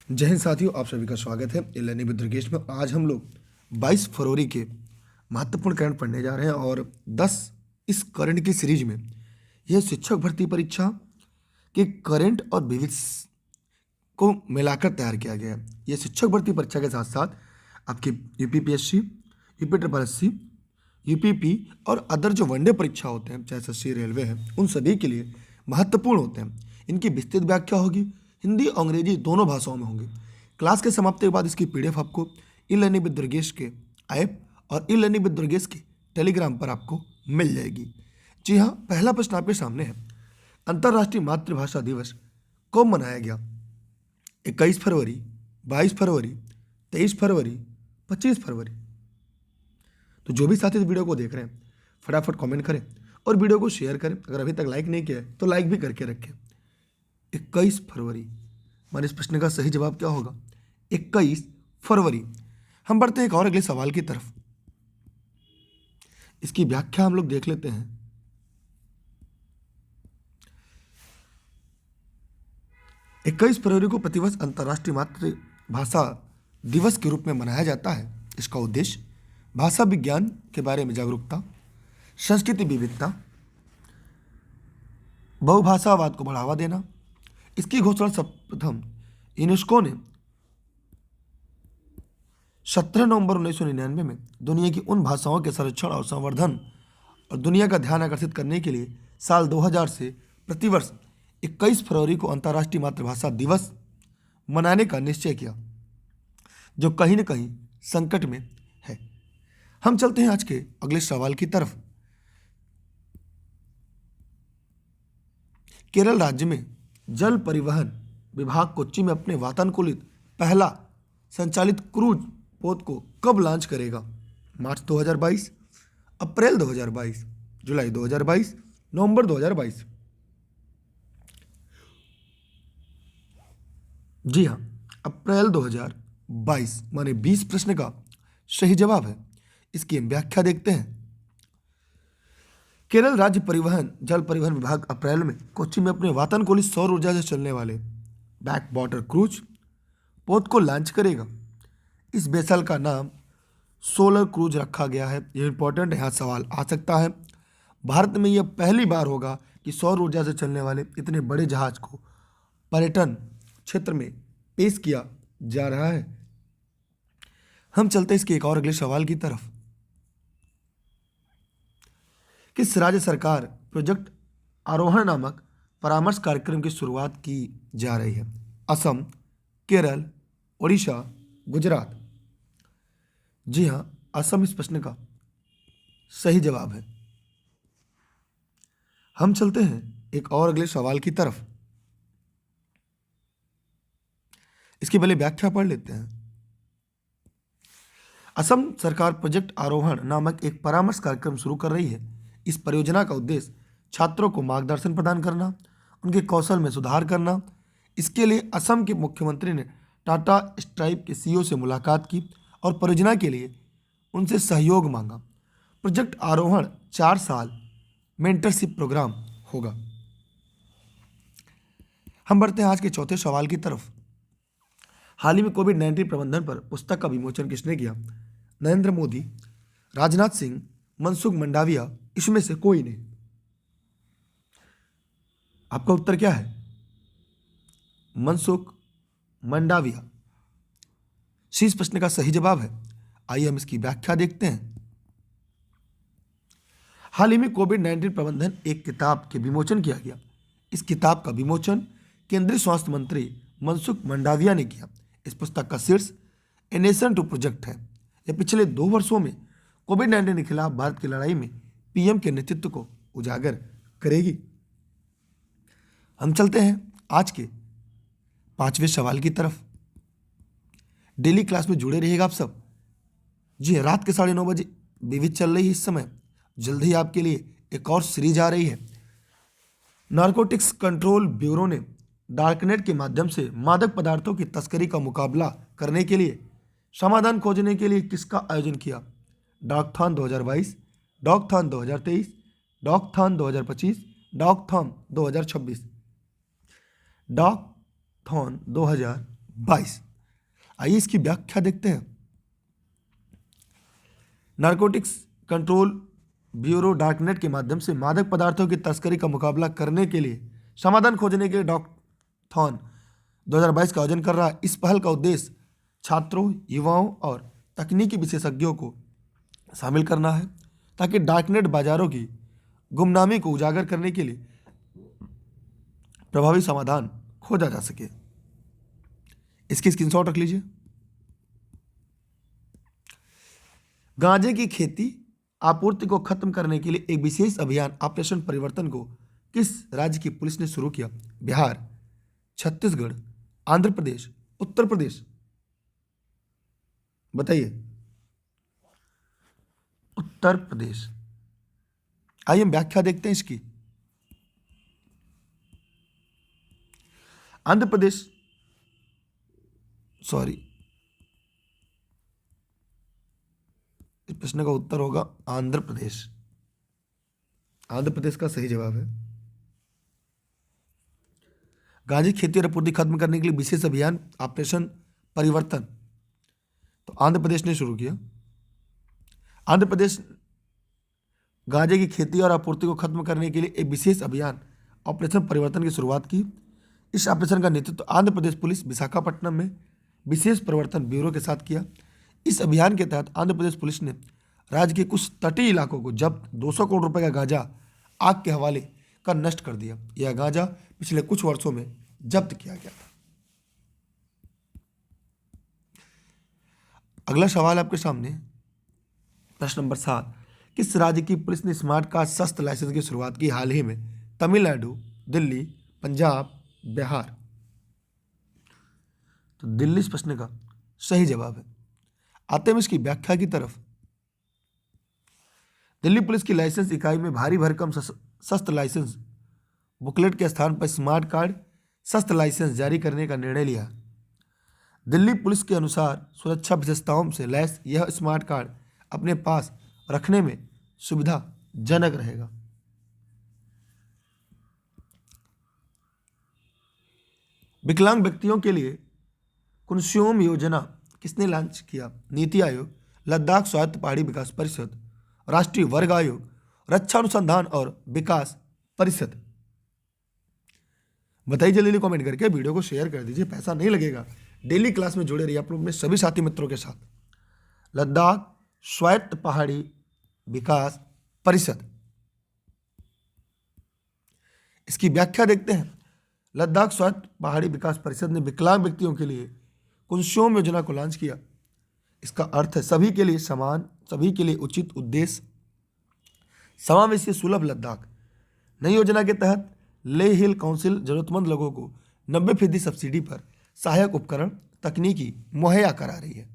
जय हिंद साथियों, आप सभी का स्वागत है लर्निंग विद दुर्गेश में। आज हम लोग 22 फरवरी के महत्वपूर्ण करंट पढ़ने जा रहे हैं और 10 इस करंट की सीरीज में यह शिक्षक भर्ती परीक्षा के करंट और विविध को मिलाकर तैयार किया गया है। यह शिक्षक भर्ती परीक्षा के साथ साथ आपकी UPPSC, UP triple SC, UPP और अदर जो वनडे परीक्षा होते हैं, चाहे एसएससी, रेलवे है, उन सभी के लिए महत्वपूर्ण होते हैं। इनकी विस्तृत व्याख्या होगी, हिंदी और अंग्रेजी दोनों भाषाओं में होंगी। क्लास के समाप्ति के बाद इसकी पीडीएफ आपको ई लर्निंग विद दुर्गेश के ऐप और ई लर्निंग विद दुर्गेश के टेलीग्राम पर आपको मिल जाएगी। जी हाँ, पहला प्रश्न आपके सामने है। अंतर्राष्ट्रीय मातृभाषा दिवस कब मनाया गया? 21 फरवरी, 22 फरवरी, 23 फरवरी, 25 फरवरी। तो जो भी साथी इस वीडियो को देख रहे हैं फटाफट कमेंट करें और वीडियो को शेयर करें। अगर अभी तक लाइक नहीं किया है तो लाइक भी करके रखें। 21 फरवरी मान इस प्रश्न का सही जवाब क्या होगा? 21 फरवरी। हम बढ़ते हैं एक और अगले सवाल की तरफ। इसकी व्याख्या हम लोग देख लेते हैं। इक्कीस फरवरी को प्रतिवर्ष अंतर्राष्ट्रीय मातृभाषा दिवस के रूप में मनाया जाता है। इसका उद्देश्य भाषा विज्ञान के बारे में जागरूकता, संस्कृति विविधता, बहुभाषावाद को बढ़ावा देना। इसकी घोषणा सर्वप्रथम यूनेस्को ने 17 नवंबर 1999 में दुनिया की उन भाषाओं के संरक्षण और संवर्धन और दुनिया का ध्यान आकर्षित करने के लिए साल 2000 से प्रतिवर्ष 21 फरवरी को अंतर्राष्ट्रीय मातृभाषा दिवस मनाने का निश्चय किया, जो कहीं न कहीं संकट में है। हम चलते हैं आज के अगले सवाल की तरफ। केरल राज्य में जल परिवहन विभाग कोच्चि में अपने वातानुकूलित पहला संचालित क्रूज पोत को कब लॉन्च करेगा? मार्च 2022, अप्रैल 2022, जुलाई 2022, नवंबर 2022। जी हाँ, अप्रैल 2022 माने 20 प्रश्न का सही जवाब है। इसकी हम व्याख्या देखते हैं। केरल राज्य परिवहन जल परिवहन विभाग अप्रैल में कोच्चि में अपने वातानुकूलित सौर ऊर्जा से चलने वाले बैक वाटर क्रूज पोत को लॉन्च करेगा। इस वेसल का नाम सोलर क्रूज रखा गया है। यह इंपॉर्टेंट है, यहाँ सवाल आ सकता है। भारत में यह पहली बार होगा कि सौर ऊर्जा से चलने वाले इतने बड़े जहाज को पर्यटन क्षेत्र में पेश किया जा रहा है। हम चलते इसके एक और अगले सवाल की तरफ। किस राज्य सरकार प्रोजेक्ट आरोहण नामक परामर्श कार्यक्रम की शुरुआत की जा रही है? असम, केरल, ओडिशा, गुजरात। जी हाँ, असम इस प्रश्न का सही जवाब है। हम चलते हैं एक और अगले सवाल की तरफ। इसकी पहले व्याख्या पढ़ लेते हैं। असम सरकार प्रोजेक्ट आरोहण नामक एक परामर्श कार्यक्रम शुरू कर रही है। इस परियोजना का उद्देश्य छात्रों को मार्गदर्शन प्रदान करना, उनके कौशल में सुधार करना। इसके लिए असम के मुख्यमंत्री ने टाटा स्ट्राइप के सीईओ से मुलाकात की और परियोजना के लिए उनसे सहयोग मांगा। प्रोजेक्ट आरोहण 4 साल मेंटरशिप प्रोग्राम होगा। हम बढ़ते हैं आज के चौथे सवाल की तरफ। हाल ही में कोविड-19 प्रबंधन पर पुस्तक का विमोचन किसने किया? नरेंद्र मोदी, राजनाथ सिंह, मनसुख मंडाविया, इसमें से कोई नहीं। आपका उत्तर क्या है? मनसुख मंडाविया इस प्रश्न का सही जवाब है। आइए हम इसकी व्याख्या देखते हैं। हाल ही में कोविड-19 प्रबंधन एक किताब के विमोचन किया गया। इस किताब का विमोचन केंद्रीय स्वास्थ्य मंत्री मनसुख मंडाविया ने किया। इस पुस्तक का शीर्ष ए नेशन टू प्रोजेक्ट है। यह पिछले 2 वर्षों में कोविड-19 के खिलाफ भारत की लड़ाई में पीएम के नेतृत्व को उजागर करेगी। हम चलते हैं आज के 5वें सवाल की तरफ। डेली क्लास में जुड़े रहिएगा आप सब। जी हाँ, रात के 9:30 बजे विविध चल रही है इस समय। जल्द ही आपके लिए एक और सीरीज आ रही है। नारकोटिक्स कंट्रोल ब्यूरो ने डार्कनेट के माध्यम से मादक पदार्थों की तस्करी का मुकाबला करने के लिए समाधान खोजने के लिए किसका आयोजन किया? डॉगथॉन 2022, डॉगथॉन 2023, डॉगथॉन 2025, डॉगथॉन 2026। डॉगथॉन 2022। 2022। आइए इसकी व्याख्या देखते हैं। नारकोटिक्स कंट्रोल ब्यूरो डार्कनेट के माध्यम से मादक पदार्थों की तस्करी का मुकाबला करने के लिए समाधान खोजने के लिए डॉकथॉन 2022 का आयोजन कर रहा है। इस पहल का उद्देश्य छात्रों, युवाओं और तकनीकी विशेषज्ञों को शामिल करना है ताकि डार्कनेट बाजारों की गुमनामी को उजागर करने के लिए प्रभावी समाधान खोजा जा सके। इसकी स्क्रीनशॉट रख लीजिए। गांजे की खेती आपूर्ति को खत्म करने के लिए एक विशेष अभियान ऑपरेशन परिवर्तन को किस राज्य की पुलिस ने शुरू किया? बिहार, छत्तीसगढ़, आंध्र प्रदेश, उत्तर प्रदेश। बताइए। उत्तर प्रदेश। आइए हम व्याख्या देखते हैं इसकी। आंध्र प्रदेश, सॉरी, इस प्रश्न का उत्तर होगा आंध्र प्रदेश। आंध्र प्रदेश का सही जवाब है। गांजे की खेती और आपूर्ति खत्म करने के लिए विशेष अभियान ऑपरेशन परिवर्तन तो आंध्र प्रदेश ने शुरू किया। आंध्र प्रदेश गांजे की खेती और आपूर्ति को खत्म करने के लिए एक विशेष अभियान ऑपरेशन परिवर्तन की शुरुआत की। इस ऑपरेशन का नेतृत्व आंध्र प्रदेश पुलिस विशाखापट्टनम में विशेष प्रवर्तन ब्यूरो के साथ किया। इस अभियान के तहत आंध्र प्रदेश पुलिस ने राज्य के कुछ तटीय इलाकों को जब्त 200 करोड़ रुपए का गांजा आग के हवाले कर नष्ट कर दिया। यह गांजा पिछले कुछ वर्षों में जब्त किया गया था। अगला सवाल आपके सामने, प्रश्न नंबर 7। किस राज्य की पुलिस ने स्मार्ट कार्ड सख्त लाइसेंस की शुरुआत की हाल ही में? तमिलनाडु, दिल्ली, पंजाब, बिहार। तो दिल्ली इस प्रश्न का सही जवाब है। आते हैं इसकी व्याख्या की तरफ। दिल्ली पुलिस की लाइसेंस इकाई में भारी भरकम सख्त लाइसेंस बुकलेट के स्थान पर स्मार्ट कार्ड सख्त लाइसेंस जारी करने का निर्णय लिया। दिल्ली पुलिस के अनुसार सुरक्षा विशेषताओं से लैस यह स्मार्ट कार्ड अपने पास रखने में सुविधाजनक रहेगा। विकलांग व्यक्तियों के लिए कुंस्योम योजना किसने लॉन्च किया? नीति आयोग, लद्दाख स्वायत्त पहाड़ी विकास परिषद, राष्ट्रीय वर्ग आयोग, रक्षा अनुसंधान और विकास परिषद। बताइए जल्दी कमेंट करके, वीडियो को शेयर कर दीजिए, पैसा नहीं लगेगा। डेली क्लास में जुड़े रहिए आप लोग अपने सभी साथी मित्रों के साथ। लद्दाख स्वायत्त पहाड़ी विकास परिषद, इसकी व्याख्या देखते हैं। लद्दाख स्वायत्त पहाड़ी विकास परिषद ने विकलांग व्यक्तियों के लिए कुंस्योम योजना को लॉन्च किया। इसका अर्थ है सभी के लिए समान, सभी के लिए उचित उद्देश्य, समावेशी सुलभ लद्दाख। नई योजना के तहत लेह हिल काउंसिल जरूरतमंद लोगों को 90% सब्सिडी पर सहायक उपकरण तकनीकी मुहैया करा रही है।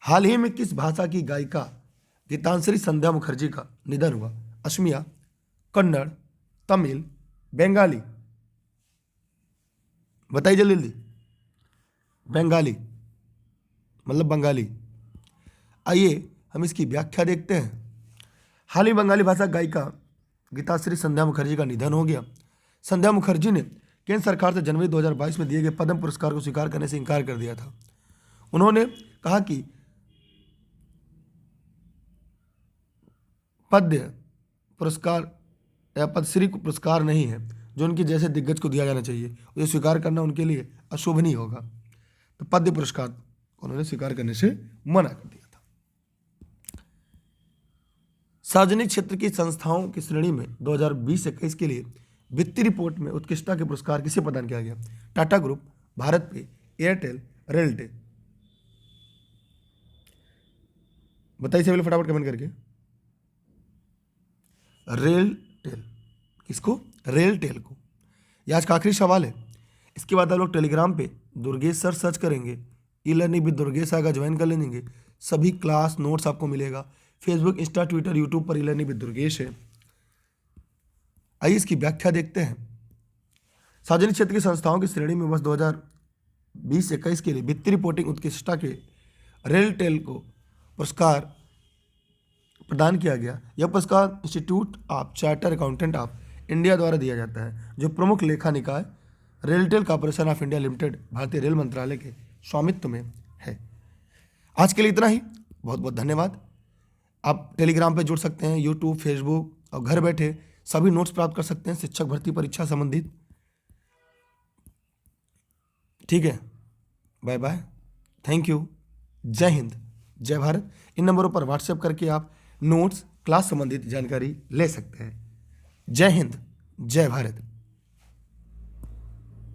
हाल ही में किस भाषा की गायिका गीतांजलि संध्या मुखर्जी का निधन हुआ? असमिया, कन्नड़, तमिल, बंगाली। बताइए जल्दी। बंगाली, मतलब बंगाली। आइए हम इसकी व्याख्या देखते हैं। हाल ही बंगाली भाषा गायिका गीताश्री संध्या मुखर्जी का निधन हो गया। संध्या मुखर्जी ने केंद्र सरकार से जनवरी 2022 में दिए गए पद्म पुरस्कार को स्वीकार करने से इनकार कर दिया था। उन्होंने कहा कि पद्म पुरस्कार या पद्मश्री पुरस्कार नहीं है जो उनके जैसे दिग्गज को दिया जाना चाहिए, उसे स्वीकार करना उनके लिए अशोभनीय होगा। तो पद्म पुरस्कार उन्होंने स्वीकार करने से मना कर दिया था। सार्वजनिक क्षेत्र की संस्थाओं की श्रेणी में 2020-21 के लिए वित्तीय रिपोर्ट में उत्कृष्टता के पुरस्कार किसे प्रदान किया गया? टाटा ग्रुप, भारत पे, एयरटेल, रेलटेल। बताइए पहले फटाफट कमेंट करके। रेलटेल, किसको? रेलटेल को। यह आज का आखिरी सवाल है। इसके बाद आप लोग टेलीग्राम पे दुर्गेश सर सर्च करेंगे, ई लर्निंग विद दुर्गेश आएगा, ज्वाइन कर लेंगे। सभी क्लास नोट्स आपको मिलेगा। फेसबुक, इंस्टा, ट्विटर, यूट्यूब पर ई लर्निंग विद दुर्गेश है। आइए इसकी व्याख्या देखते हैं। सार्वजनिक क्षेत्र की संस्थाओं की श्रेणी में वर्ष 2020-21 के लिए वित्तीय रिपोर्टिंग उत्कृष्टता के रेलटेल को पुरस्कार प्रदान किया गया। यह पुरस्कार institute of charter accountant of India द्वारा दिया जाता है, जो प्रमुख लेखा निकाय RailTel corporation of India limited भारतीय रेल मंत्रालय के स्वामित्व में है। आज के लिए इतना ही। बहुत बहुत धन्यवाद। आप टेलीग्राम पे जुड़ सकते हैं, यूट्यूब, फेसबुक, और घर बैठे सभी नोट्स प्राप्त कर सकते हैं शिक्षक भर्ती परीक्षा संबंधित। ठीक है, बाय बाय, थैंक यू, जय हिंद, जय भारत। इन नंबरों पर व्हाट्सएप करके आप नोट्स, क्लास संबंधित जानकारी ले सकते हैं। जय हिंद, जय भारत।